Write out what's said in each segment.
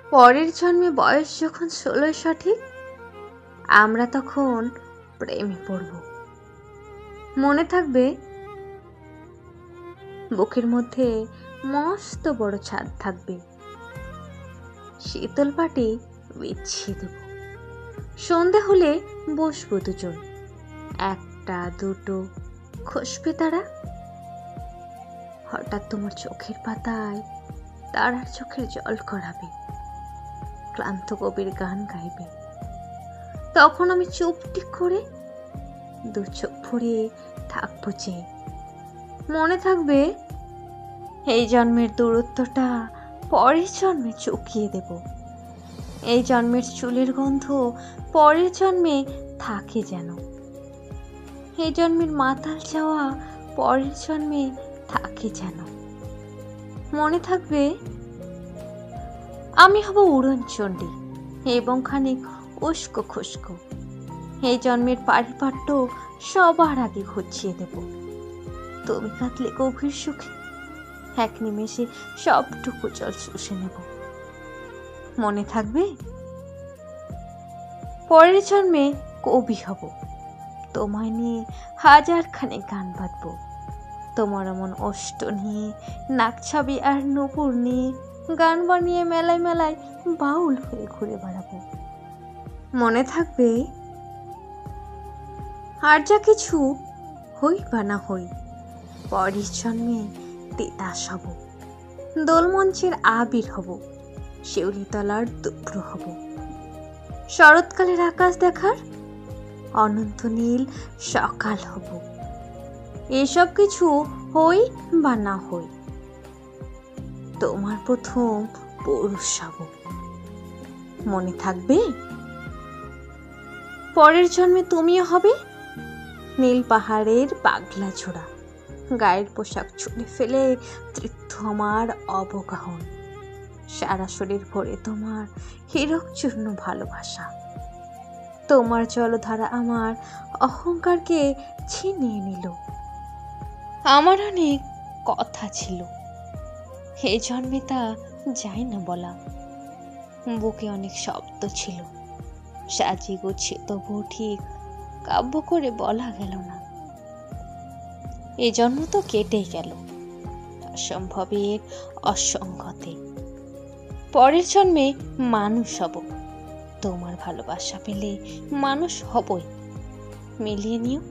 পরের জন্মে বয়স যখন 16 সঠিক, আমরা তখন প্রেমে পড়ব। মনে থাকবে বুকের মধ্যে মস্ত বড় ছাদ থাকবে, শীতল পাটি বিছিয়ে দেব। সন্ধে হলে বসবো দুজন, একটা দুটো খসবে তারা। হঠাৎ তোমার চোখের পাতায় তারার চোখের জল করাবে, ক্লান্ত কবির গান গাইবে। তখন আমি চুপটি করে দু চোখ ভরে থাকবো চেয়ে। মনে থাকবে এই জন্মের দূরত্বটা পরের জন্মে চুকিয়ে দেব। এই জন্মের চুলের গন্ধ পরের জন্মে থাকে যেন। এই জন্মের মাতাল যাওয়া পরের জন্মে থাকে যেন। মনে থাকবে আমি হব উড়নচণ্ডী এবং খানিক উস্কো খুস্কো। এই জন্মের পারিপাট্য সবার আগে ঘুচিয়ে দেব। তুমি কাঁদলে গভীর সুখে এক নিমেষে সবটুকু জল শুষে নেব। মনে থাকবে পরের জন্মে কবি হব, তোমায় নিয়ে হাজারখানে গান বাঁধব। তোমার এমন অষ্ট নিয়ে নাকছাবি আর নূপুর নিয়ে গান বানিয়ে মেলায় মেলায় বাউল হয়ে ঘুরে বেড়াবো। মনে থাকবে আর যা কিছু হই বা না হই, পরের জন্মে তিতাস হব, দোলমঞ্চের আবির হব, শিউলিতলার দুব্র হব, শরৎকালের আকাশ দেখার অনন্ত নীল সকাল হব। এসব কিছু হই বা না হই, তোমার প্রথম পুরুষ হব। মনে থাকবে পরের জন্মে তুমিও হবে নীল পাহাড়ের পাগলা ছোড়া, গায়ের পোশাক ছুঁড়ে ফেলে তৃপ্ত আমার অবগাহন, সারা শরীর ভরে তোমার হীরক চূর্ণ ভালোবাসা। তোমার জলধারা আমার অহংকারকে ছিনিয়ে নিল। আমার অনেক কথা ছিল, এই জন্মে তা যায় না বলা। বুকে অনেক শব্দ ছিল, সাজিয়ে গুছিয়ে তবুও ঠিক কাব্য করে বলা গেল না। এ জন্ম তো কেটেই গেল অসম্ভবের অসংগতে। পরের জন্মে মানুষ হব, তোমার ভালোবাসা পেলে মানুষ হবই, মিলিয়ে নিও।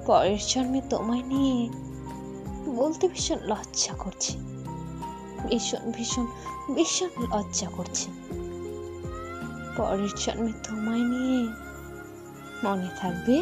পরের জন্মে তোমায় নিয়ে বলতে ভীষণ লজ্জা করছে, ভীষণ ভীষণ ভীষণ লজ্জা করছে। পরের জন্মে তোমায় নিয়ে মনে থাকবে